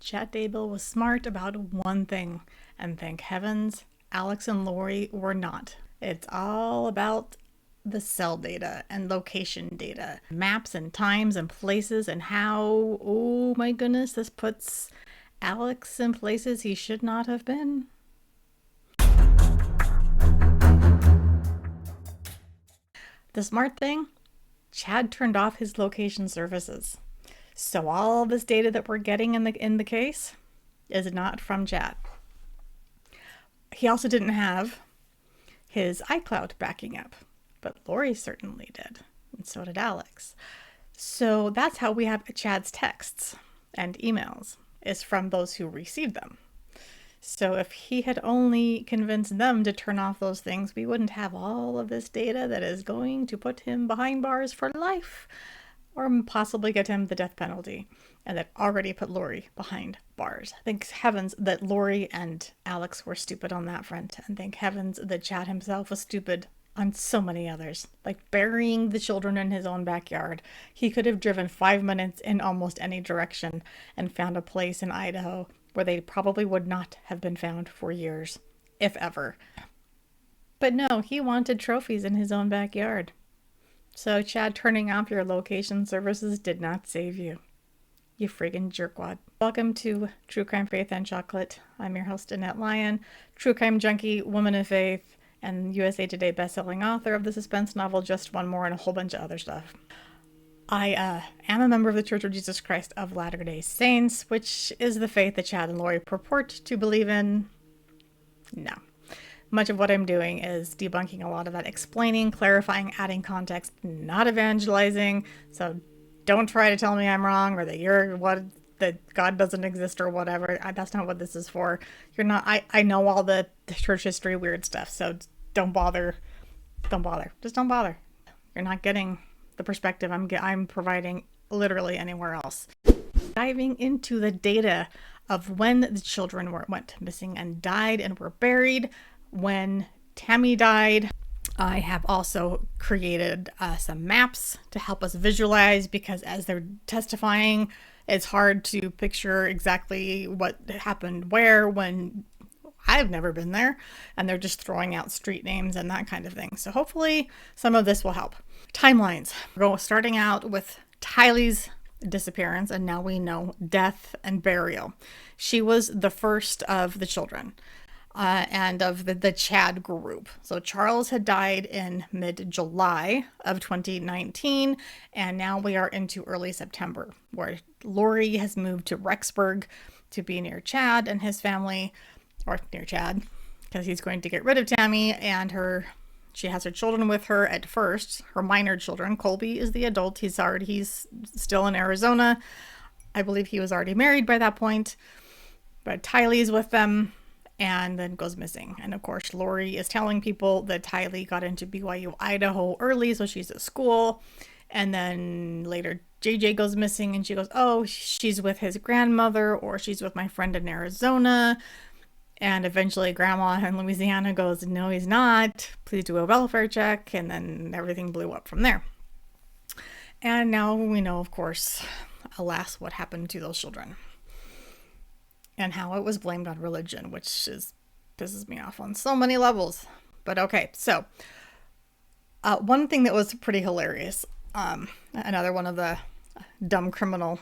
Chad Daybell was smart about one thing, and thank heavens Alex and Lori were not. It's all about the cell data and location data, maps and times and places, and how, oh my goodness, this puts Alex in places he should not have been. The smart thing, Chad turned off his location services. So all this data that we're getting in the case is not from Chad. He also didn't have his iCloud backing up, but Lori certainly did, and so did Alex. So that's how we have Chad's texts and emails, is from those who received them. So if he had only convinced them to turn off those things, we wouldn't have all of this data that is going to put him behind bars for life, or possibly get him the death penalty, and that already put Lori behind bars. Thank heavens that Lori and Alex were stupid on that front, and thank heavens that Chad himself was stupid on so many others, like burying the children in his own backyard. He could have driven 5 minutes in almost any direction and found a place in Idaho where they probably would not have been found for years, if ever. But no, he wanted trophies in his own backyard. So Chad, turning off your location services did not save you. You friggin' jerkwad. Welcome to True Crime, Faith, and Chocolate. I'm your host, Annette Lyon, true crime junkie, woman of faith, and USA Today bestselling author of the suspense novel Just One More and a whole bunch of other stuff. I am a member of the Church of Jesus Christ of Latter-day Saints, which is the faith that Chad and Lori purport to believe in. No. Much of what I'm doing is debunking a lot of that, explaining, clarifying, adding context, not evangelizing. So don't try to tell me I'm wrong or that God doesn't exist or whatever. That's not what this is for. You're not. I know all the church history weird stuff, so don't bother. Just don't bother. You're not getting the perspective I'm providing literally anywhere else. Diving into the data of when the children went missing and died and were buried, when Tammy died. I have also created some maps to help us visualize, because as they're testifying, it's hard to picture exactly what happened where when I've never been there, and they're just throwing out street names and that kind of thing. So hopefully some of this will help. Timelines. We're starting out with Tylee's disappearance, and now we know death and burial. She was the first of the children. And of the Chad group. So Charles had died in mid-July of 2019, and now we are into early September, where Lori has moved to Rexburg to be near Chad and his family, or near Chad, because he's going to get rid of Tammy, and she has her children with her at first, her minor children. Colby is the adult. He's still in Arizona. I believe he was already married by that point, but Tylee's with them, and then goes missing. And of course, Lori is telling people that Tylee got into BYU, Idaho early, so she's at school. And then later, JJ goes missing, and she goes, oh, she's with his grandmother, or she's with my friend in Arizona. And eventually, Grandma in Louisiana goes, no, he's not. Please do a welfare check. And then everything blew up from there. And now we know, of course, alas, what happened to those children. And how it was blamed on religion, which pisses me off on so many levels. But okay, so one thing that was pretty hilarious, another one of the dumb criminal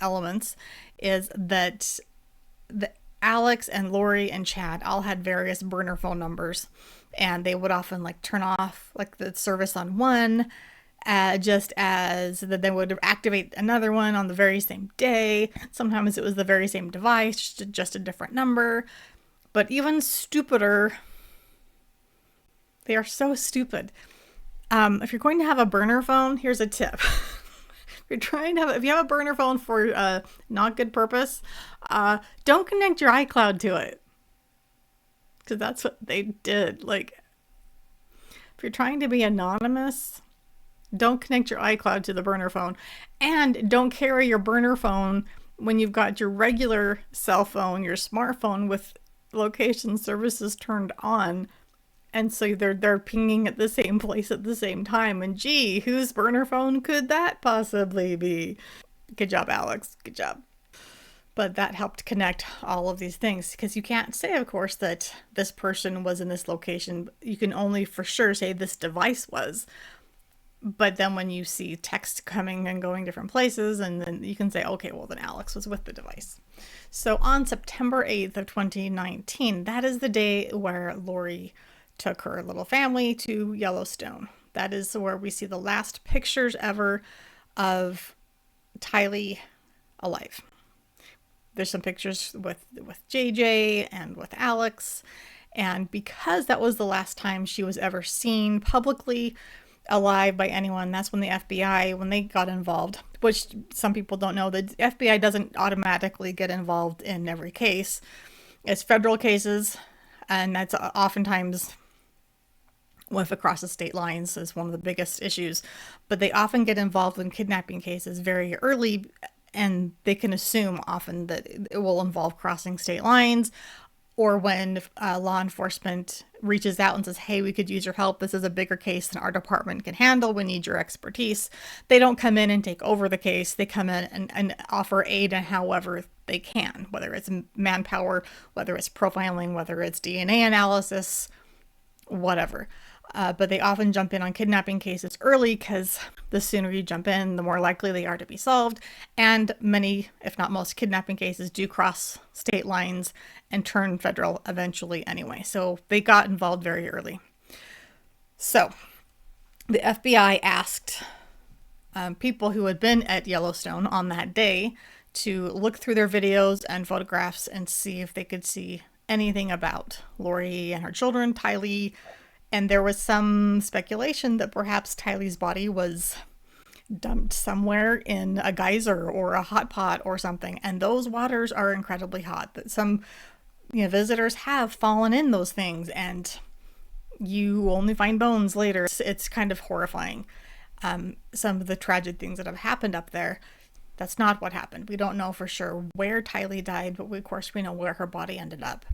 elements, is that Alex and Lori and Chad all had various burner phone numbers, and they would often turn off the service on one, just as that they would activate another one on the very same day. Sometimes it was the very same device, just a different number. But even stupider, they are so stupid. If you're going to have a burner phone, here's a tip. If you have a burner phone for not good purpose, don't connect your iCloud to it, because that's what they did. If you're trying to be anonymous, don't connect your iCloud to the burner phone, and don't carry your burner phone when you've got your regular cell phone, your smartphone, with location services turned on. And so they're pinging at the same place at the same time. And gee, whose burner phone could that possibly be? Good job, Alex. Good job. But that helped connect all of these things, because you can't say, of course, that this person was in this location. You can only for sure say this device was. But then when you see text coming and going different places, and then you can say, okay, well, then Alex was with the device. So on September 8th of 2019, that is the day where Lori took her little family to Yellowstone. That is where we see the last pictures ever of Tylee alive. There's some pictures with JJ and with Alex. And because that was the last time she was ever seen publicly alive by anyone, that's when the FBI, when they got involved, which some people don't know, the FBI doesn't automatically get involved in every case. It's federal cases, and that's oftentimes if it crosses state lines is one of the biggest issues. But they often get involved in kidnapping cases very early, and they can assume often that it will involve crossing state lines, or when law enforcement reaches out and says, hey, we could use your help. This is a bigger case than our department can handle. We need your expertise. They don't come in and take over the case. They come in and offer aid in however they can, whether it's manpower, whether it's profiling, whether it's DNA analysis, whatever. But they often jump in on kidnapping cases early, because the sooner you jump in, the more likely they are to be solved. And many, if not most, kidnapping cases do cross state lines and turn federal eventually anyway. So they got involved very early. So the FBI asked people who had been at Yellowstone on that day to look through their videos and photographs and see if they could see anything about Lori and her children, Tylee. And there was some speculation that perhaps Tylee's body was dumped somewhere in a geyser or a hot pot or something. And those waters are incredibly hot. That some visitors have fallen in those things, and you only find bones later. It's kind of horrifying. Some of the tragic things that have happened up there. That's not what happened. We don't know for sure where Tylee died, but of course we know where her body ended up,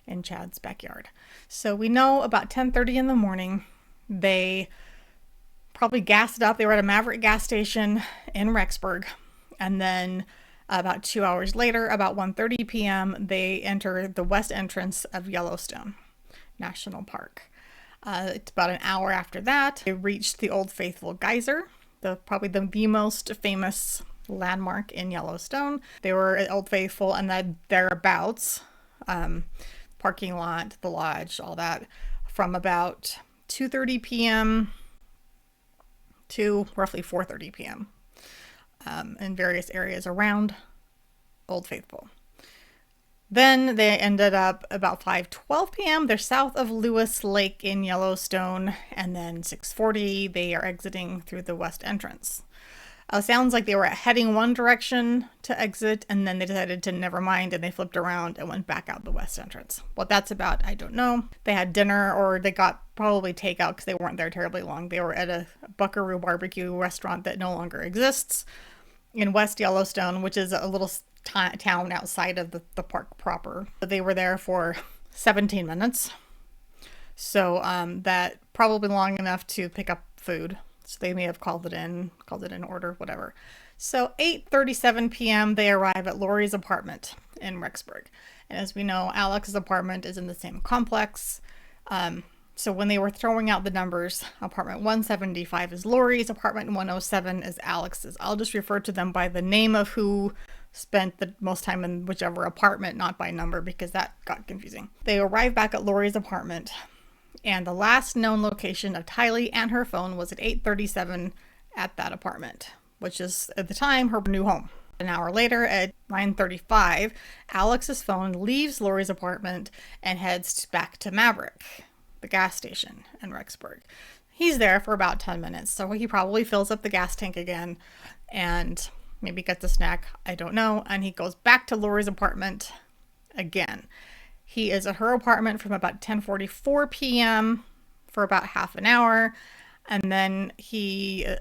in Chad's backyard. So we know about 10:30 in the morning, they probably gassed up. They were at a Maverick gas station in Rexburg. And then about 2 hours later, about 1:30 p.m., they enter the west entrance of Yellowstone National Park. It's about an hour after that, they reached the Old Faithful Geyser, probably the most famous landmark in Yellowstone. They were at Old Faithful and then thereabouts, parking lot, the lodge, all that, from about 2:30 p.m. to roughly 4:30 p.m. In various areas around Old Faithful. Then they ended up about 5:12 p.m. They're south of Lewis Lake in Yellowstone, and then 6:40 they are exiting through the west entrance. Sounds like they were heading one direction to exit, and then they decided to never mind, and they flipped around and went back out the west entrance. What that's about, I don't know. They had dinner, or they got probably takeout because they weren't there terribly long. They were at a Buckaroo barbecue restaurant that no longer exists in West Yellowstone, which is a little town outside of the park proper. They were there for 17 minutes. So that probably long enough to pick up food. So they may have called it in order, whatever. So 8:37 p.m. they arrive at Lori's apartment in Rexburg. And as we know, Alex's apartment is in the same complex. So when they were throwing out the numbers, apartment 175 is Lori's, apartment 107 is Alex's. I'll just refer to them by the name of who spent the most time in whichever apartment, not by number, because that got confusing. They arrive back at Lori's apartment, and the last known location of Tylee and her phone was at 8:37 at that apartment, which is at the time her new home. An hour later at 9:35, Alex's phone leaves Lori's apartment and heads back to Maverick, the gas station in Rexburg. He's there for about 10 minutes, so he probably fills up the gas tank again and maybe gets a snack, I don't know, and he goes back to Lori's apartment again. He is at her apartment from about 10:44 p.m. for about half an hour, and then he is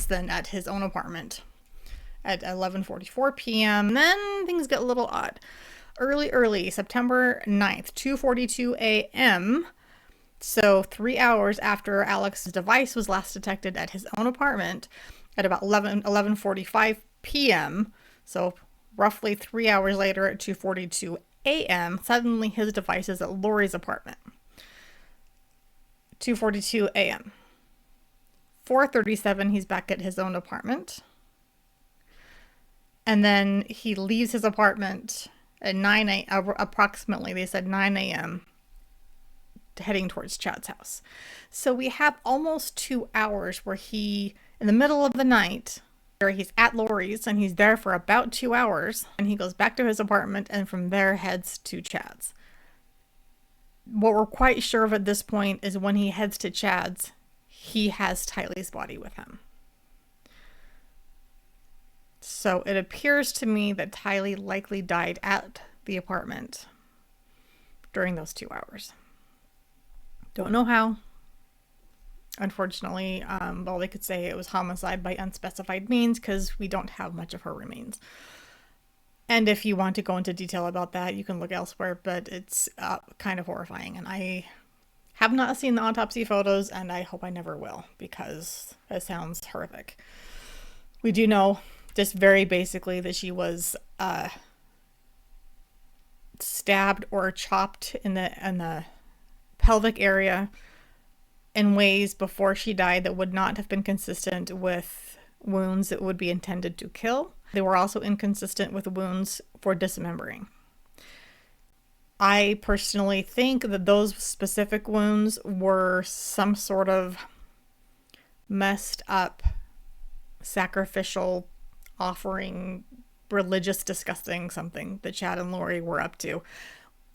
then at his own apartment at 11:44 p.m. Then things get a little odd. Early, September 9th, 2:42 a.m., so 3 hours after Alex's device was last detected at his own apartment, at about 11:45 p.m., So roughly 3 hours later at 2:42 a.m., suddenly his device is at Lori's apartment. 2:42 a.m. 4:37, he's back at his own apartment. And then he leaves his apartment at 9 a.m., approximately, they said 9 a.m., heading towards Chad's house. So we have almost 2 hours where he, in the middle of the night, where he's at Lori's and he's there for about 2 hours, and he goes back to his apartment and from there heads to Chad's. What we're quite sure of at this point is when he heads to Chad's, he has Tylee's body with him. So it appears to me that Tylee likely died at the apartment during those 2 hours. Don't know how. Unfortunately, well, they could say it was homicide by unspecified means because we don't have much of her remains. And if you want to go into detail about that, you can look elsewhere, but it's kind of horrifying. And I have not seen the autopsy photos, and I hope I never will, because it sounds horrific. We do know, just very basically, that she was stabbed or chopped in the pelvic area in ways before she died that would not have been consistent with wounds that would be intended to kill. They were also inconsistent with wounds for dismembering. I personally think that those specific wounds were some sort of messed up sacrificial offering, religious disgusting something that Chad and Lori were up to.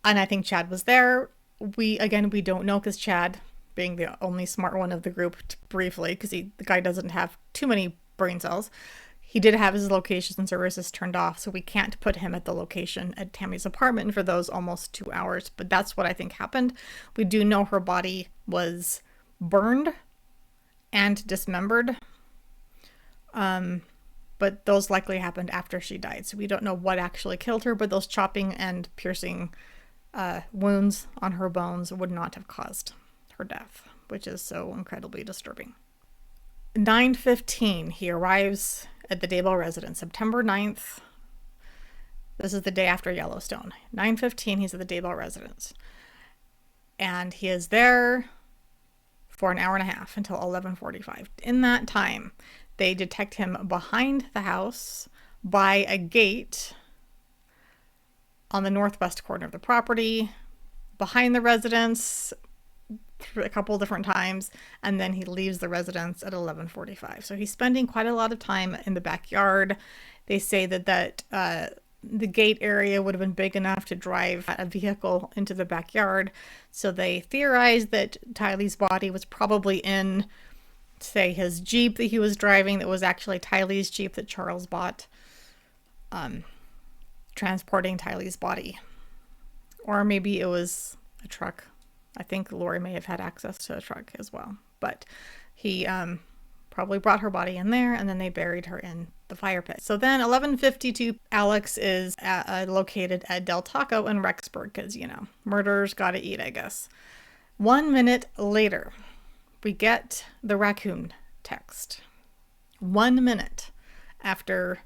And I think Chad was there. We don't know, because Chad, being the only smart one of the group, briefly, because the guy doesn't have too many brain cells, he did have his locations and services turned off, so we can't put him at the location at Tammy's apartment for those almost 2 hours. But that's what I think happened. We do know her body was burned and dismembered, but those likely happened after she died. So we don't know what actually killed her, but those chopping and piercing wounds on her bones would not have caused her death, which is so incredibly disturbing. 9:15, he arrives at the Daybell residence, September 9th. This is the day after Yellowstone. 9:15, he's at the Daybell residence. And he is there for an hour and a half until 11:45. In that time, they detect him behind the house by a gate on the northwest corner of the property, behind the residence a couple different times, and then he leaves the residence at 11:45. So he's spending quite a lot of time in the backyard. They say that the gate area would have been big enough to drive a vehicle into the backyard. So they theorized that Tylee's body was probably in, say, his Jeep that he was driving, that was actually Tylee's Jeep that Charles bought, transporting Tylee's body. Or maybe it was a truck. I think Lori may have had access to a truck as well. But he probably brought her body in there, and then they buried her in the fire pit. So then 11:52, Alex is located at Del Taco in Rexburg, because, murderers gotta eat, I guess. 1 minute later, we get the raccoon text. 1 minute after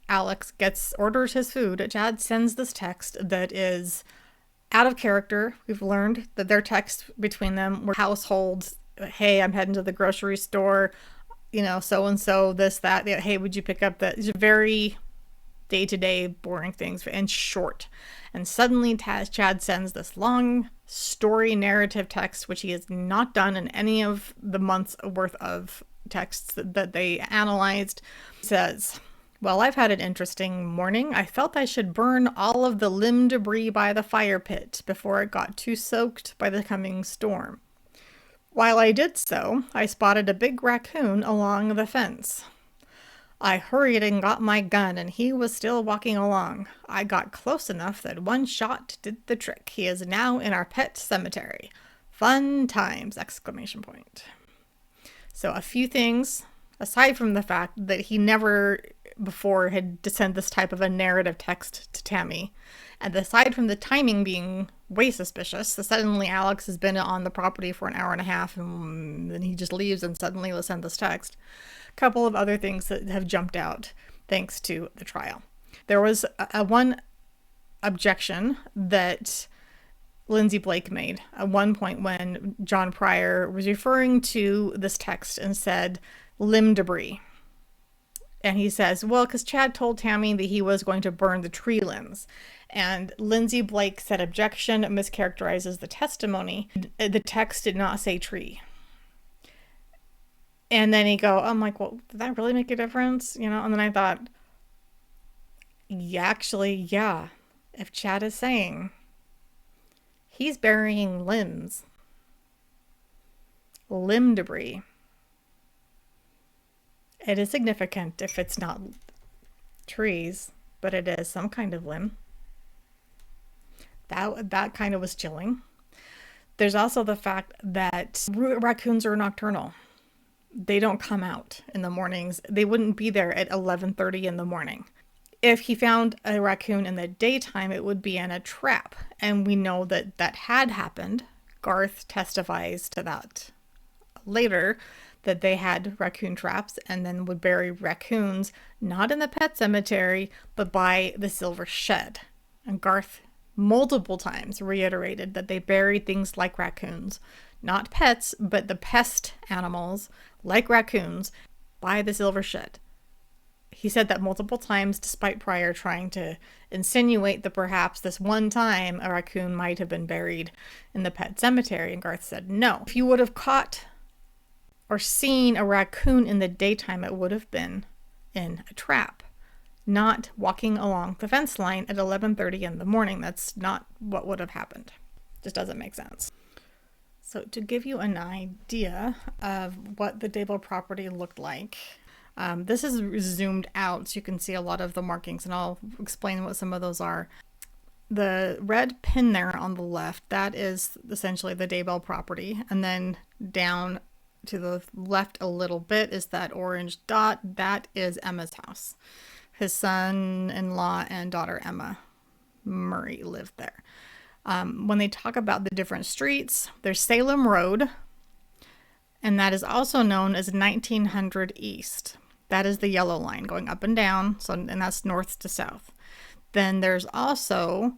Alex orders his food, Chad sends this text that is out of character. We've learned that their texts between them were households. Hey, I'm heading to the grocery store, so-and-so, this, that. Hey, would you pick up that? It's very day-to-day boring things and short. And suddenly Chad sends this long story narrative text, which he has not done in any of the months worth of texts that they analyzed. He says, "Well, I've had an interesting morning. I felt I should burn all of the limb debris by the fire pit before it got too soaked by the coming storm. While I did so, I spotted a big raccoon along the fence. I hurried and got my gun, and he was still walking along. I got close enough that one shot did the trick. He is now in our pet cemetery. Fun times!" ! So a few things, aside from the fact that he never before had to send this type of a narrative text to Tammy, and aside from the timing being way suspicious, so suddenly Alex has been on the property for an hour and a half, and then he just leaves and suddenly will send this text. A couple of other things that have jumped out. thanks to the trial. There was one objection that Lindsay Blake made at one point when John Pryor was referring to this text and said limb debris. And he says, well, because Chad told Tammy that he was going to burn the tree limbs. And Lindsay Blake said objection mischaracterizes the testimony. The text did not say tree. And then I'm like, well, did that really make a difference? And then I thought, yeah, actually, yeah. If Chad is saying he's burying limbs, limb debris, it is significant if it's not trees, but it is some kind of limb. That kind of was chilling. There's also the fact that raccoons are nocturnal. They don't come out in the mornings. They wouldn't be there at 11:30 in the morning. If he found a raccoon in the daytime, it would be in a trap. And we know that that had happened. Garth testifies to that later, that they had raccoon traps and then would bury raccoons, not in the pet cemetery, but by the Silver Shed. And Garth multiple times reiterated that they buried things like raccoons, not pets, but the pest animals like raccoons by the Silver Shed. He said that multiple times, despite Pryor trying to insinuate that perhaps this one time a raccoon might have been buried in the pet cemetery. And Garth said no. If you would have caught or seen a raccoon in the daytime, it would have been in a trap, not walking along the fence line at 11:30 in the morning. That's not what would have happened. Just doesn't make sense. So to give you an idea of what the Daybell property looked like, this is zoomed out so you can see a lot of the markings, and I'll explain what some of those are. The red pin there on the left, that is essentially the Daybell property, and then down to the left a little bit is that orange dot. That is Emma's house. His son-in-law and daughter Emma Murray lived there. When they talk about the different streets, there's Salem Road, and that is also known as 1900 East. That is the yellow line going up and down, and that's north to south. Then there's also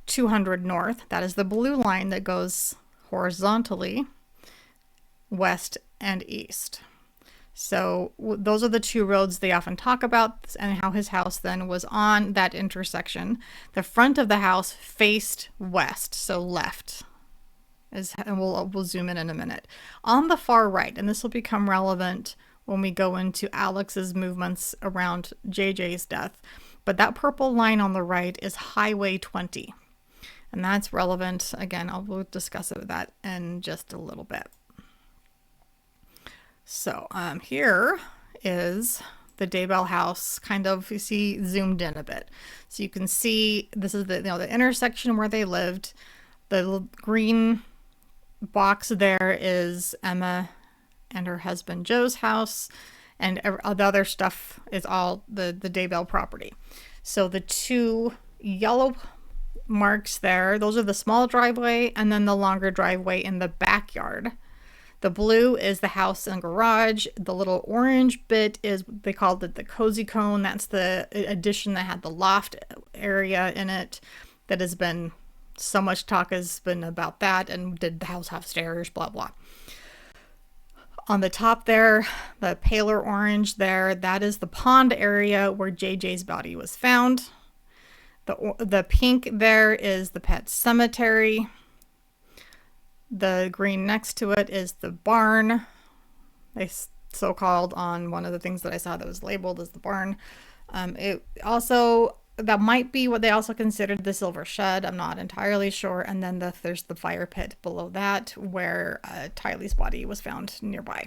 200 North. That is the blue line that goes horizontally west and east. So those are the two roads they often talk about, and how his house then was on that intersection. The front of the house faced west, so left. And we'll zoom in a minute. On the far right, and this will become relevant when we go into Alex's movements around JJ's death, but that purple line on the right is Highway 20. And that's relevant. Again, we'll discuss that in just a little bit. So here is the Daybell house, kind of, you see, zoomed in a bit. So you can see this is the intersection where they lived. The little green box there is Emma and her husband Joe's house, and the other stuff is all the Daybell property. So the two yellow marks there, those are the small driveway and then the longer driveway in the backyard. The blue is the house and garage. The little orange bit is, they called it the cozy cone. That's the addition that had the loft area in it. That has been, so much talk has been about that, and did the house have stairs, blah, blah. On the top there, the paler orange there, that is the pond area where JJ's body was found. The pink there is the pet cemetery. The green next to it is the barn. They so-called on one of the things that I saw that was labeled as the barn. It also, that might be what they also considered the Silver Shed. I'm not entirely sure. And then there's the fire pit below that where Tylee's body was found nearby.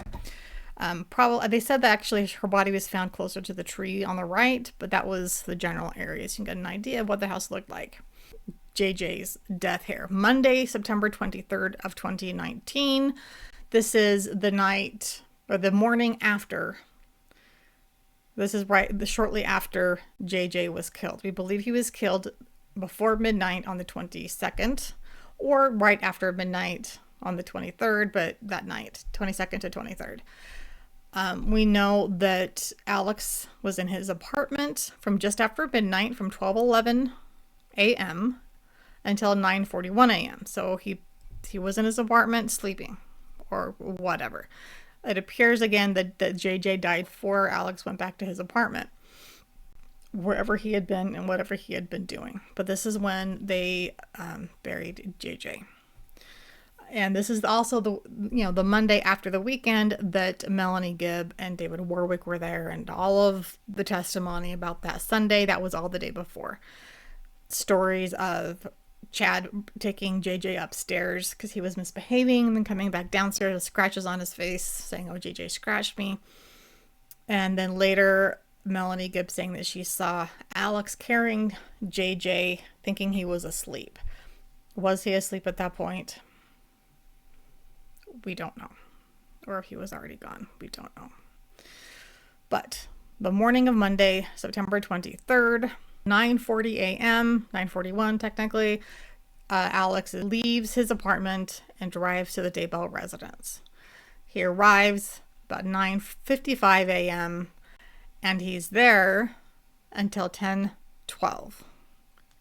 Probably they said that actually her body was found closer to the tree on the right, but that was the general area, so you can get an idea of what the house looked like. JJ's death here, Monday, September 23rd of 2019. This is the night or the morning after. This is shortly after JJ was killed. We believe he was killed before midnight on the 22nd, or right after midnight on the 23rd, but that night, 22nd to 23rd. We know that Alex was in his apartment from just after midnight, from 12:11 a.m. until 9:41 a.m. So he was in his apartment sleeping or whatever. It appears again that JJ died before Alex went back to his apartment, wherever he had been and whatever he had been doing. But this is when they buried JJ. And this is also the Monday after the weekend that Melanie Gibb and David Warwick were there, and all of the testimony about that Sunday, that was all the day before. Stories of Chad taking JJ upstairs because he was misbehaving and then coming back downstairs with scratches on his face, saying, "Oh, JJ scratched me." And then later, Melanie Gibb saying that she saw Alex carrying JJ, thinking he was asleep. Was he asleep at that point? We don't know. Or if he was already gone, we don't know. But the morning of Monday, September 23rd, 9:40 a.m., 9:41 technically, Alex leaves his apartment and drives to the Daybell residence. He arrives about 9:55 a.m. and he's there until 10:12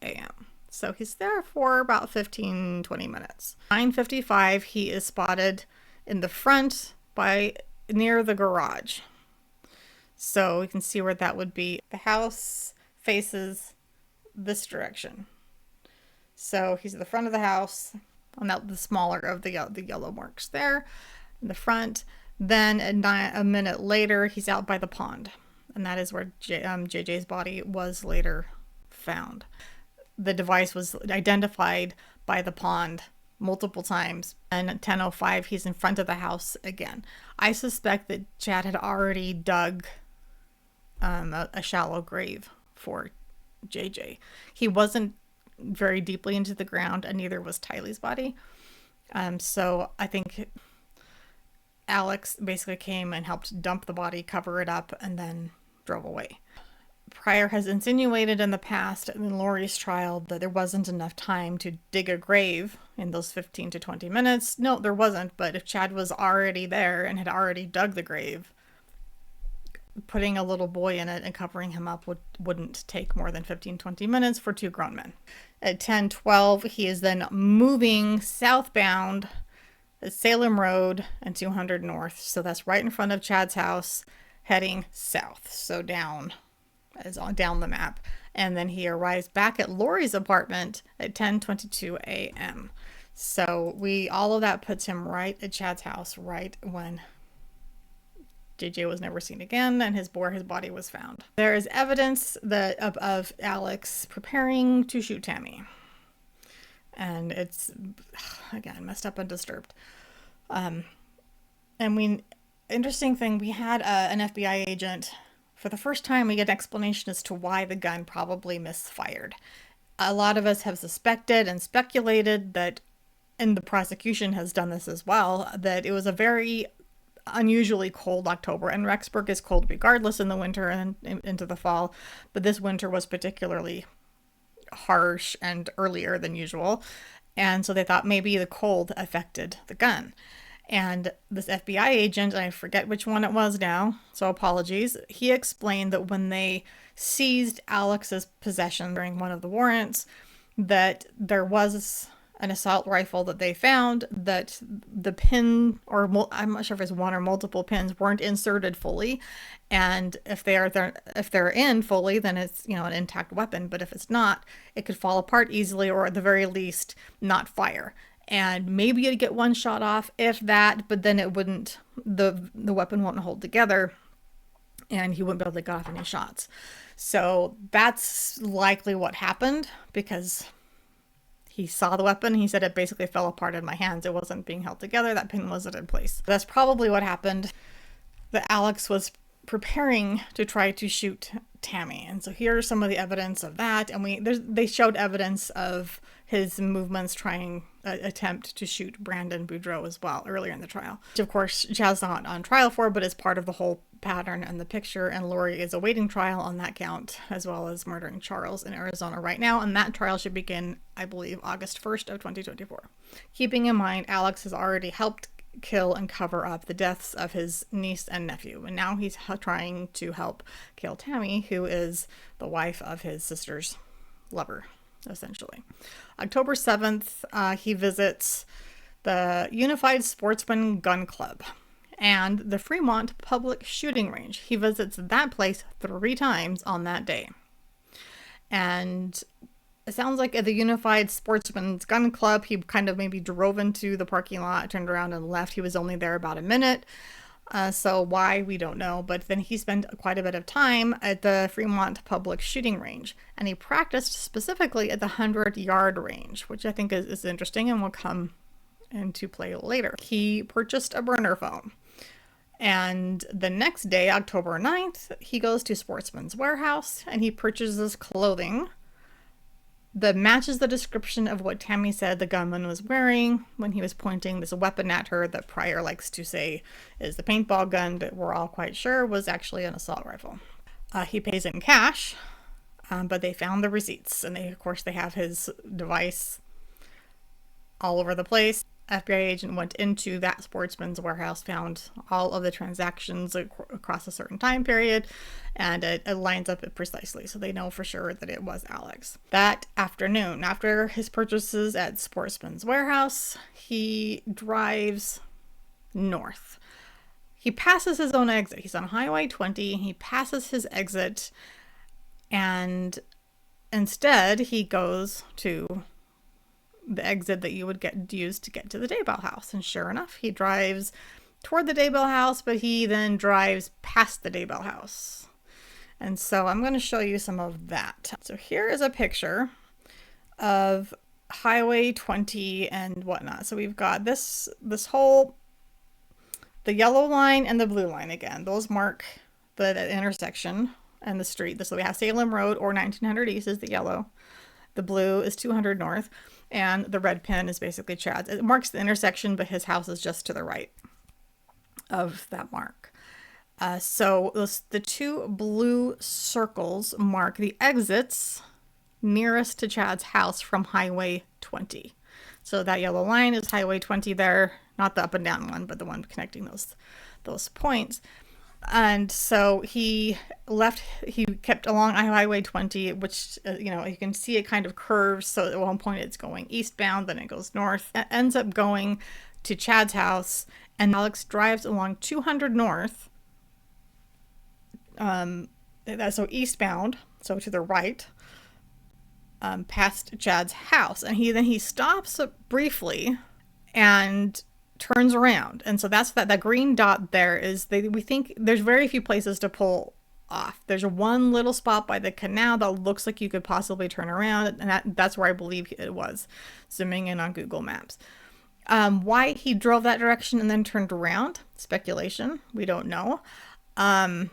a.m. So he's there for about 15-20 minutes. 9:55, he is spotted in the front near the garage. So we can see where that would be. The house faces this direction. So he's at the front of the house, on the smaller of the yellow marks there in the front. Then a minute later, he's out by the pond. And that is where JJ's body was later found. The device was identified by the pond multiple times. And at 10:05, he's in front of the house again. I suspect that Chad had already dug a shallow grave for JJ. He wasn't very deeply into the ground, and neither was Tylee's body. So I think Alex basically came and helped dump the body, cover it up, and then drove away. Pryor has insinuated in the past in Lori's trial that there wasn't enough time to dig a grave in those 15 to 20 minutes. No, there wasn't, but if Chad was already there and had already dug the grave, putting a little boy in it and covering him up wouldn't take more than 15-20 minutes for two grown men. At 10:12, he is then moving southbound at Salem Road and 200 North. So that's right in front of Chad's house, heading south. So down the map. And then he arrives back at Lori's apartment at 10:22 a.m. So all of that puts him right at Chad's house, right when JJ was never seen again and his body was found. There is evidence of Alex preparing to shoot Tammy. And it's, again, messed up and disturbed. Interesting thing, we had an FBI agent. For the first time, we get an explanation as to why the gun probably misfired. A lot of us have suspected and speculated that, and the prosecution has done this as well, that it was a very unusually cold October, and Rexburg is cold regardless in the winter and into the fall, but this winter was particularly harsh and earlier than usual, and so they thought maybe the cold affected the gun. And this FBI agent, and I forget which one it was now, so apologies, he explained that when they seized Alex's possession during one of the warrants, that there was an assault rifle that they found, that the pin, or I'm not sure if it's one or multiple pins, weren't inserted fully. And if they're in fully, then it's, an intact weapon. But if it's not, it could fall apart easily, or at the very least not fire. And maybe you'd get one shot off, if that, but then it wouldn't, the weapon won't hold together, and he wouldn't be able to get off any shots. So that's likely what happened, because he saw the weapon. He said it basically fell apart in my hands. It wasn't being held together. That pin wasn't in place. That's probably what happened. That Alex was preparing to try to shoot Tammy. And so here's some of the evidence of that. And they showed evidence of his movements attempt to shoot Brandon Boudreaux as well earlier in the trial, which of course Chad's not on trial for, but is part of the whole pattern and the picture. And Lori is awaiting trial on that count, as well as murdering Charles in Arizona right now. And that trial should begin, I believe, August 1st of 2024. Keeping in mind, Alex has already helped kill and cover up the deaths of his niece and nephew. And now he's trying to help kill Tammy, who is the wife of his sister's lover, essentially. October 7th, he visits the Unified Sportsman Gun Club and the Fremont Public Shooting Range. He visits that place 3 times on that day. And it sounds like at the Unified Sportsman's Gun Club, he kind of maybe drove into the parking lot, turned around and left. He was only there about a minute. So why, we don't know. But then he spent quite a bit of time at the Fremont Public Shooting Range. And he practiced specifically at the 100-yard range, which I think is interesting and will come into play later. He purchased a burner phone. And the next day, October 9th, he goes to Sportsman's Warehouse and he purchases clothing that matches the description of what Tammy said the gunman was wearing when he was pointing this weapon at her that Pryor likes to say is the paintball gun, but we're all quite sure was actually an assault rifle. He pays in cash, but they found the receipts, and of course they have his device all over the place. FBI agent went into that Sportsman's Warehouse, found all of the transactions across a certain time period, and it lines up precisely, so they know for sure that it was Alex. That afternoon, after his purchases at Sportsman's Warehouse, he drives north. He passes his own exit. He's on Highway 20. He passes his exit, and instead he goes to the exit that you would use to get to the Daybell house. And sure enough, he drives toward the Daybell house, but he then drives past the Daybell house. And so I'm going to show you some of that. So here is a picture of Highway 20 and whatnot. So we've got this whole, the yellow line and the blue line again. Those mark the intersection and the street. So we have Salem Road or 1900 East is the yellow. The blue is 200 North. And the red pin is basically Chad's. It marks the intersection, but his house is just to the right of that mark. So the 2 blue circles mark the exits nearest to Chad's house from Highway 20. So that yellow line is Highway 20 there, not the up and down one, but the one connecting those points. And so he kept along Highway 20, which, you can see it kind of curves. So at one point it's going eastbound, then it goes north. It ends up going to Chad's house, and Alex drives along 200 North. So eastbound, so to the right, past Chad's house. And he stops briefly and turns around, and so that's that green dot there is we think there's very few places to pull off. There's one little spot by the canal that looks like you could possibly turn around, and that's where I believe it was, zooming in on Google Maps. Why he drove that direction and then turned around, speculation, we don't know. Some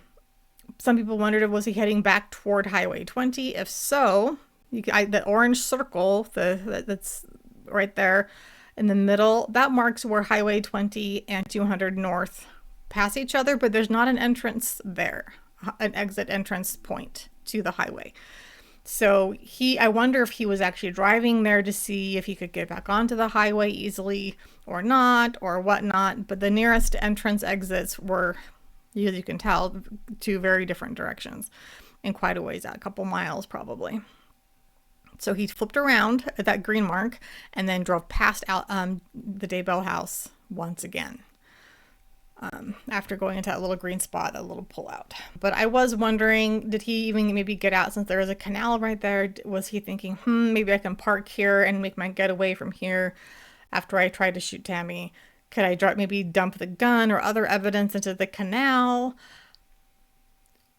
people wondered, was he heading back toward Highway 20? If so, the orange circle that's right there in the middle, that marks where Highway 20 and 200 North pass each other, but there's not an entrance there, an exit entrance point to the highway. So I wonder if he was actually driving there to see if he could get back onto the highway easily or not, or whatnot. But the nearest entrance exits were, as you can tell, 2 very different directions and quite a ways out, a couple miles probably. So he flipped around at that green mark and then drove past the Daybell house once again. After going into that little green spot, that little pullout. But I was wondering, did he even maybe get out since there was a canal right there? Was he thinking, maybe I can park here and make my getaway from here after I tried to shoot Tammy? Could I maybe dump the gun or other evidence into the canal?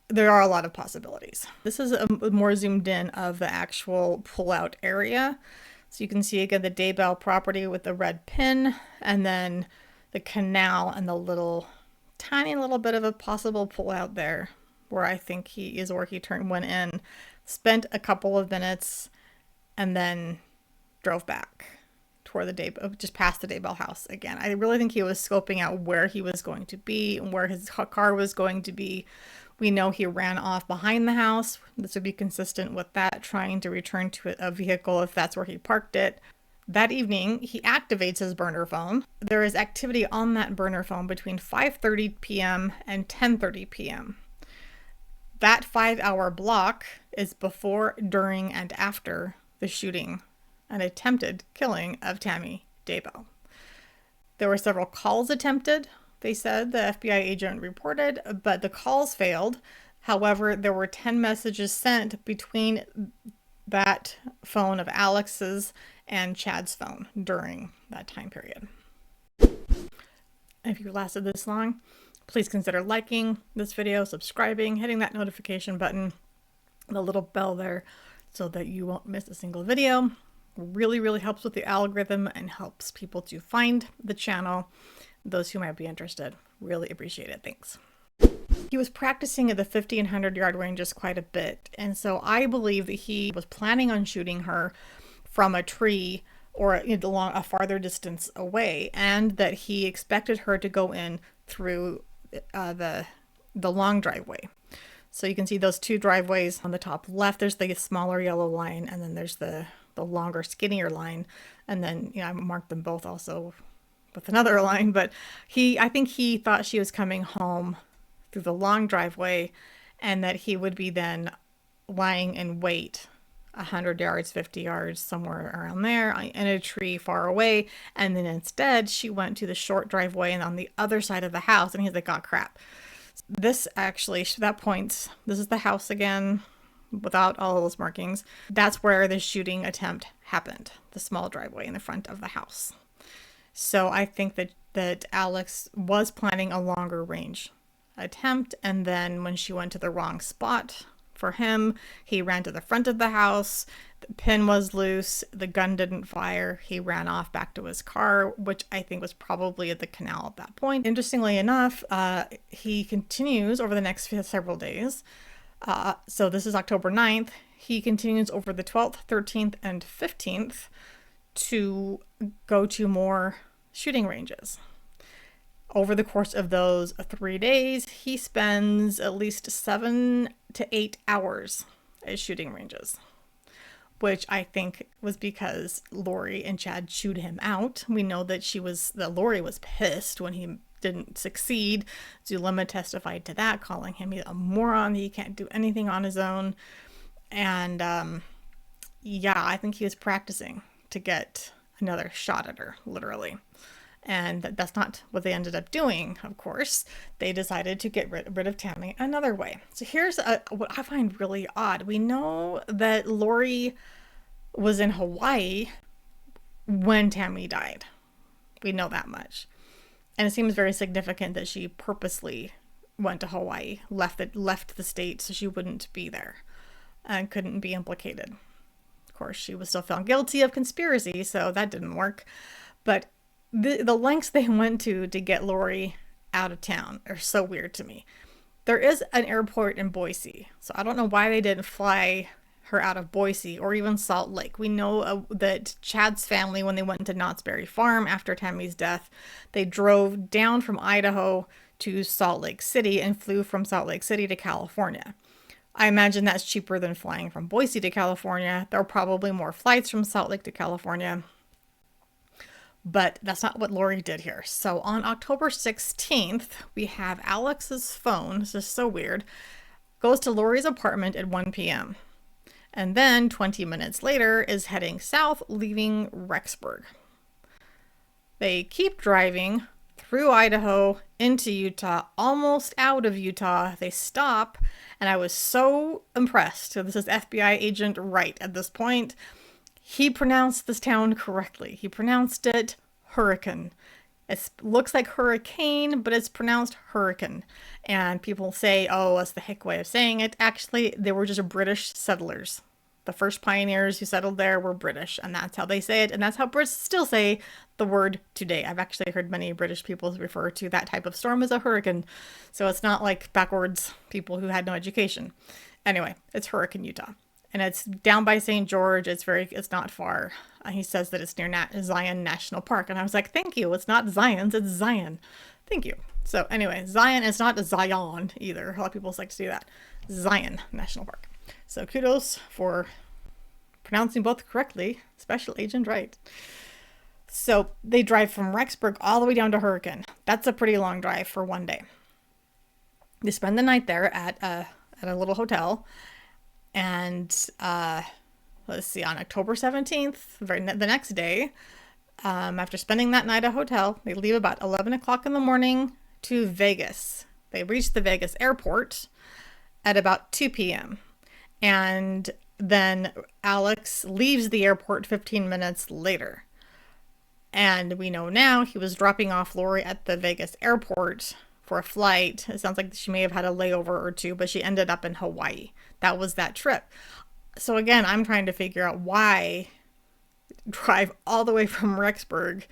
There are a lot of possibilities. This is a more zoomed in of the actual pullout area. So you can see again the Daybell property with the red pin, and then the canal and the tiny little bit of a possible pullout there where I think he went in, spent a couple of minutes, and then drove back toward just past the Daybell house again. I really think he was scoping out where he was going to be and where his car was going to be. We know he ran off behind the house. This would be consistent with that, trying to return to a vehicle if that's where he parked it. That evening, he activates his burner phone. There is activity on that burner phone between 5:30 p.m. and 10:30 p.m. That 5-hour block is before, during, and after the shooting and attempted killing of Tammy Daybell. There were several calls attempted, they said, the FBI agent reported, but the calls failed. However, there were 10 messages sent between that phone of Alex's and Chad's phone during that time period. If you lasted this long, please consider liking this video, subscribing, hitting that notification button, the little bell there, so that you won't miss a single video. Really, really helps with the algorithm and helps people to find the channel, those who might be interested. Really appreciate it. Thanks. He was practicing at the 50 and 100 yard ranges quite a bit, and so I believe that he was planning on shooting her from a tree or along a farther distance away, and that he expected her to go in through the long driveway. So you can see those two driveways on the top left. There's the smaller yellow line, and then there's the longer, skinnier line, and then I marked them both also with another line. But I think he thought she was coming home through the long driveway, and that he would be then lying in wait 100 yards, 50 yards, somewhere around there in a tree far away. And then instead she went to the short driveway and on the other side of the house, and he's like, oh crap. This actually, that points, this is the house again without all those markings. That's where the shooting attempt happened, the small driveway in the front of the house. So I think that Alex was planning a longer range attempt, and then when she went to the wrong spot for him, he ran to the front of the house, the pin was loose, the gun didn't fire, he ran off back to his car, which I think was probably at the canal at that point. Interestingly enough, he continues over the next several days. So this is October 9th. He continues over the 12th, 13th, and 15th to go to more shooting ranges. Over the course of those 3 days, he spends at least 7 to 8 hours at shooting ranges, which I think was because Lori and Chad chewed him out. We know that Lori was pissed when he didn't succeed. Zulema testified to that, calling him a moron. He can't do anything on his own. And yeah, I think he was practicing to get another shot at her, literally. And that's not what they ended up doing, of course. They decided to get rid of Tammy another way. So here's what I find really odd. We know that Lori was in Hawaii when Tammy died. We know that much. And it seems very significant that she purposely went to Hawaii, left the state so she wouldn't be there and couldn't be implicated. Of course, she was still found guilty of conspiracy, so that didn't work. But the lengths they went to get Lori out of town are so weird to me. There is an airport in Boise, so I don't know why they didn't fly her out of Boise or even Salt Lake. We know that Chad's family, when they went to Knott's Berry Farm after Tammy's death, they drove down from Idaho to Salt Lake City and flew from Salt Lake City to California. I imagine that's cheaper than flying from Boise to California. There are probably more flights from Salt Lake to California. But that's not what Lori did here. So on October 16th, we have Alex's phone, this is so weird, goes to Lori's apartment at 1 p.m. And then 20 minutes later is heading south, leaving Rexburg. They keep driving through Idaho into Utah, almost out of Utah. They stop, and I was so impressed. So this is FBI agent Wright at this point. He pronounced this town correctly. He pronounced it Hurricane. It looks like hurricane, but it's pronounced hurricane. And people say, oh, that's the hick way of saying it. Actually, they were just British settlers. The first pioneers who settled there were British, and that's how they say it. And that's how Brits still say the word today. I've actually heard many British people refer to that type of storm as a hurricane. So it's not like backwards people who had no education. Anyway, it's Hurricane, Utah. And it's down by St. George. It's not far. He says that it's near Zion National Park. And I was like, thank you. It's not Zion's, it's Zion. Thank you. So anyway, Zion is not Zion either. A lot of people like to do that. Zion National Park. So kudos for pronouncing both correctly, Special Agent Wright. So they drive from Rexburg all the way down to Hurricane. That's a pretty long drive for one day. They spend the night there at a little hotel. And let's see, on October 17th, the next day, after spending that night at a hotel, they leave about 11 o'clock in the morning to Vegas. They reach the Vegas airport at about 2 p.m. And then Alex leaves the airport 15 minutes later. And we know now he was dropping off Lori at the Vegas airport for a flight. It sounds like she may have had a layover or two, but she ended up in Hawaii. That was that trip. So again, I'm trying to figure out why drive all the way from Rexburg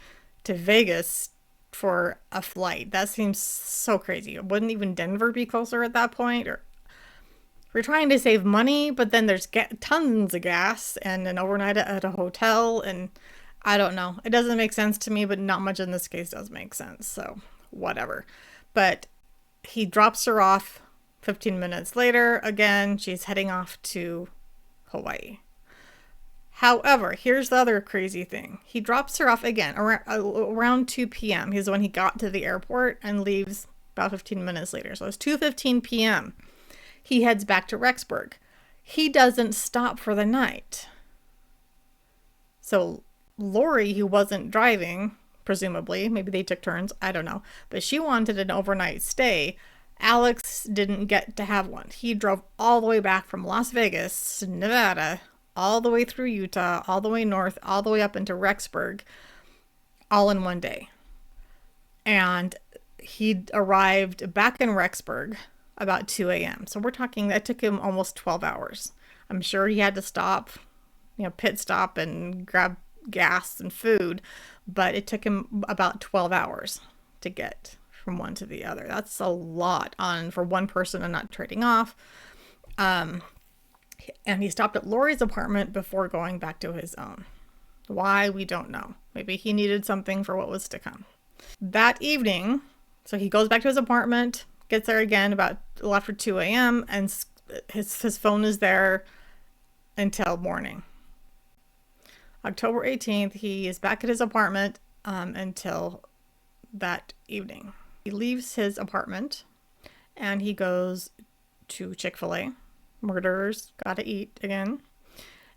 to Vegas for a flight. That seems so crazy. Wouldn't even Denver be closer at that point? Or we're trying to save money, but then there's tons of gas and an overnight at a hotel, and I don't know. It doesn't make sense to me, but not much in this case does make sense. So whatever. But he drops her off 15 minutes later. Again, she's heading off to Hawaii. However, here's the other crazy thing. He drops her off again around 2 p.m. He's when he got to the airport and leaves about 15 minutes later. So it's 2:15 p.m. He heads back to Rexburg. He doesn't stop for the night. So Lori, who wasn't driving, presumably, maybe they took turns, I don't know, but she wanted an overnight stay. Alex didn't get to have one. He drove all the way back from Las Vegas, Nevada, all the way through Utah, all the way north, all the way up into Rexburg, all in one day. And he arrived back in Rexburg about 2 a.m. So we're talking, that took him almost 12 hours. I'm sure he had to stop, pit stop and grab gas and food, but it took him about 12 hours to get from one to the other. That's a lot for one person and not trading off. And he stopped at Lori's apartment before going back to his own. Why, we don't know. Maybe he needed something for what was to come. That evening, so he goes back to his apartment, gets there again about after 2 a.m., and his phone is there until morning. October 18th, he is back at his apartment until that evening. He leaves his apartment and he goes to Chick-fil-A. Murderers gotta eat again.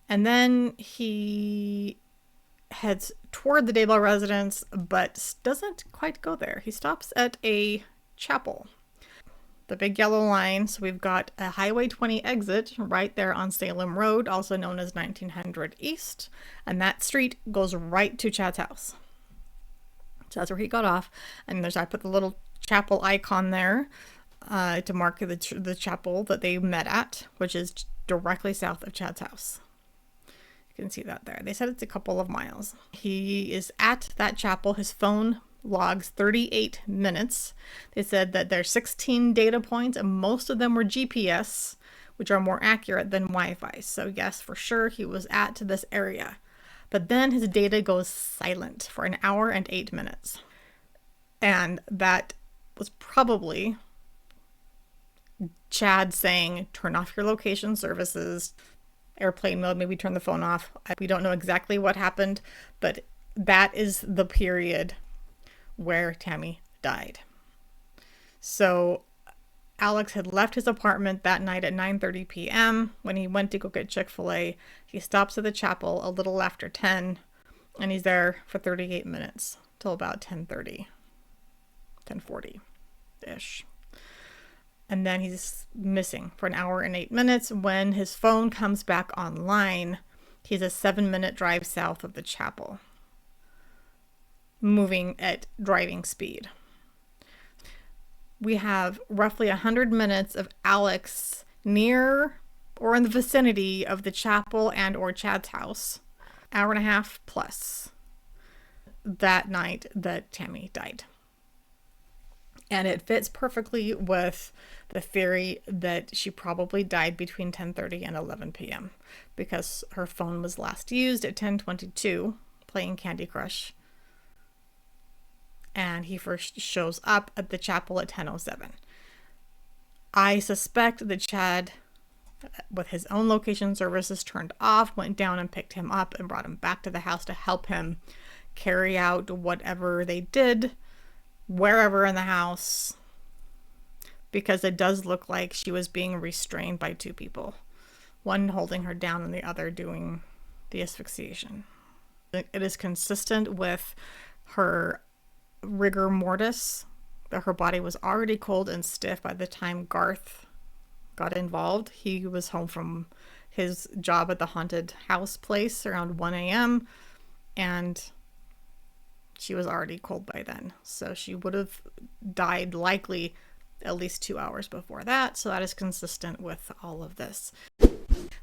And then he heads toward the Daybell residence, but doesn't quite go there. He stops at a chapel. The big yellow line, so we've got a Highway 20 exit right there on Salem Road, also known as 1900 East, and that street goes right to Chad's house. So that's where he got off, and I put the little chapel icon there to mark the chapel that they met at, which is directly south of Chad's house. You can see that there. They said it's a couple of miles. He is at that chapel. His phone logs 38 minutes. They said that there's 16 data points, and most of them were GPS, which are more accurate than Wi-Fi. So yes, for sure, he was at this area. But then his data goes silent for an hour and 8 minutes. And that was probably Chad saying, turn off your location services, airplane mode, maybe turn the phone off. We don't know exactly what happened, but that is the period where Tammy died. So Alex had left his apartment that night at 9:30 p.m. When he went to go get Chick-fil-A, he stops at the chapel a little after 10, and he's there for 38 minutes till about 10:30, 10:40-ish. And then he's missing for an hour and 8 minutes. When his phone comes back online, he's a 7-minute drive south of the chapel, moving at driving speed. We have roughly 100 minutes of Alex near or in the vicinity of the chapel and or Chad's house, hour and a half plus, that night that Tammy died. And it fits perfectly with the theory that she probably died between 10:30 and 11 p.m. because her phone was last used at 10:22 playing Candy Crush. And he first shows up at the chapel at 10:07. I suspect that Chad, with his own location services turned off, went down and picked him up and brought him back to the house to help him carry out whatever they did wherever in the house, because it does look like she was being restrained by two people, one holding her down and the other doing the asphyxiation. It is consistent with her rigor mortis, that her body was already cold and stiff by the time Garth got involved. He was home from his job at the haunted house place around 1 a.m. and she was already cold by then. So she would have died likely at least 2 hours before that. So that is consistent with all of this.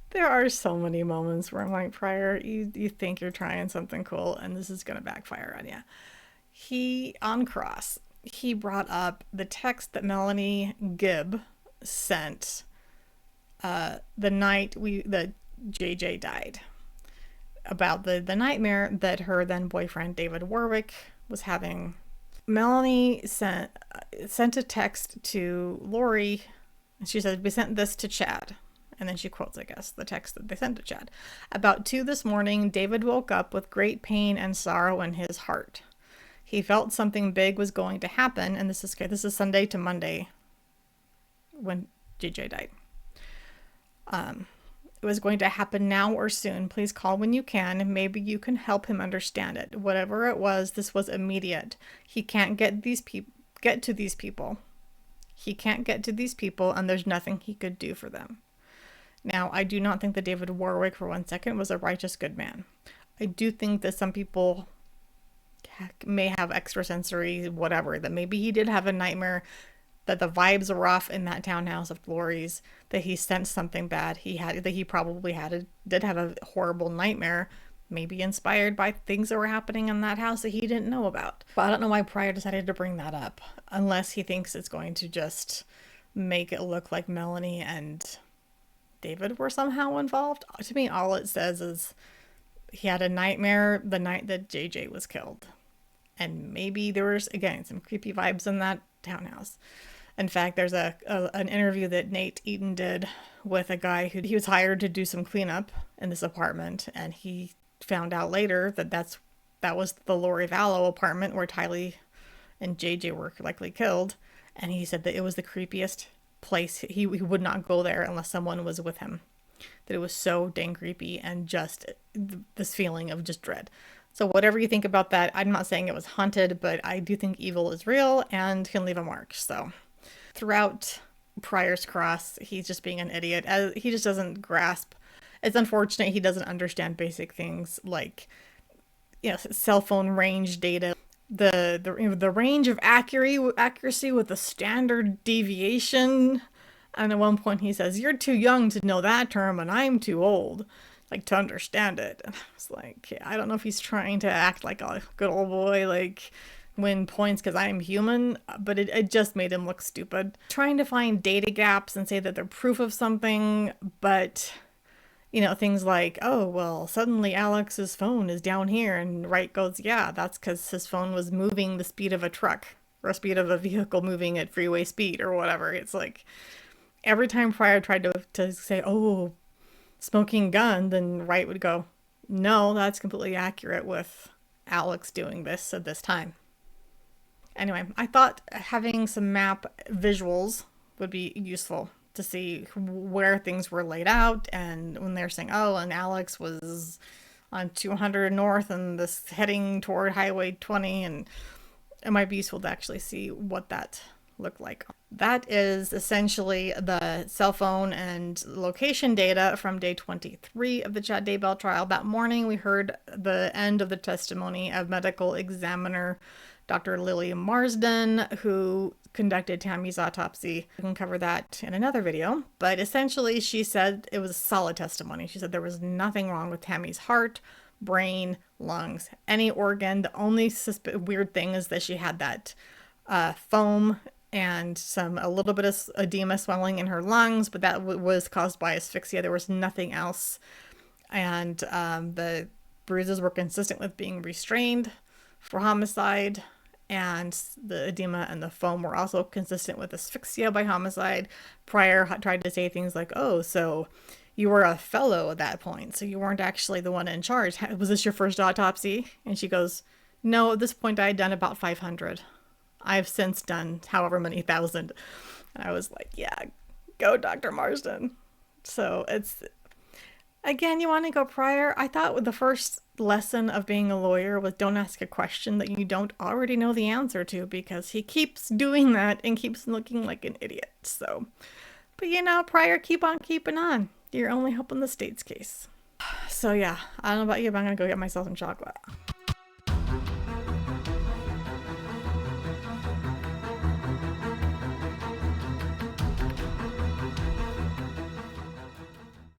There are so many moments where I'm like, Pryor, you think you're trying something cool and this is going to backfire on you. On Cross, he brought up the text that Melanie Gibb sent the night that JJ died, about the nightmare that her then boyfriend David Warwick was having. Melanie sent a text to Lori, and she said, "We sent this to Chad." And then she quotes, I guess, the text that they sent to Chad. "About 2 this morning, David woke up with great pain and sorrow in his heart. He felt something big was going to happen." And this is Sunday to Monday when JJ died. "It was going to happen now or soon. Please call when you can. Maybe you can help him understand it. Whatever it was, this was immediate. He can't get to these people. He can't get to these people, and there's nothing he could do for them." Now, I do not think that David Warwick for 1 second was a righteous good man. I do think that some people may have extrasensory whatever, that maybe he did have a nightmare, that the vibes are off in that townhouse of Lori's, that he sensed something bad. He probably did have a horrible nightmare, maybe inspired by things that were happening in that house that he didn't know about. But I don't know why Pryor decided to bring that up, unless he thinks it's going to just make it look like Melanie and David were somehow involved. To me, all it says is he had a nightmare the night that JJ was killed. And maybe there was, again, some creepy vibes in that townhouse. In fact, there's an interview that Nate Eaton did with a guy who he was hired to do some cleanup in this apartment, and he found out later that that was the Lori Vallow apartment where Tylee and JJ were likely killed, and he said that it was the creepiest place. He would not go there unless someone was with him. That it was so dang creepy, and just this feeling of just dread. So whatever you think about that, I'm not saying it was haunted, but I do think evil is real and can leave a mark. So throughout Pryor's Cross, he's just being an idiot. He just doesn't grasp. It's unfortunate he doesn't understand basic things like, cell phone range data, the range of accuracy with the standard deviation. And at one point he says, "You're too young to know that term, and I'm too old to understand it." And I was like, I don't know if he's trying to act like a good old boy, win points because I'm human, but it just made him look stupid. Trying to find data gaps and say that they're proof of something, but things like, "Oh, well, suddenly Alex's phone is down here," and Wright goes, "Yeah, that's because his phone was moving the speed of a truck, or the speed of a vehicle moving at freeway speed," or whatever. It's like every time Pryor tried to say, "Oh, smoking gun," then Wright would go, "No, that's completely accurate with Alex doing this at this time." Anyway, I thought having some map visuals would be useful to see where things were laid out, and when they're saying, "Oh, and Alex was on 200 north and this heading toward Highway 20, and it might be useful to actually see what that looked like. That is essentially the cell phone and location data from day 23 of the Chad Daybell trial. That morning, we heard the end of the testimony of medical examiner Dr. Lily Marsden, who conducted Tammy's autopsy. We can cover that in another video, but essentially she said it was a solid testimony. She said there was nothing wrong with Tammy's heart, brain, lungs, any organ. The only weird thing is that she had that foam and a little bit of edema swelling in her lungs, but that was caused by asphyxia. There was nothing else. And the bruises were consistent with being restrained for homicide, and the edema and the foam were also consistent with asphyxia by homicide. Pryor tried to say things like, "Oh, so you were a fellow at that point, so you weren't actually the one in charge. Was this your first autopsy?" And she goes, No, at this point I had done about 500. I've since done however many thousand. And I was like, yeah, go Dr. Marsden. So it's, again, you want to go prior. I thought the first lesson of being a lawyer was don't ask a question that you don't already know the answer to, because he keeps doing that and keeps looking like an idiot. So, but prior, keep on keeping on. You're only helping the state's case. So yeah, I don't know about you, but I'm gonna go get myself some chocolate.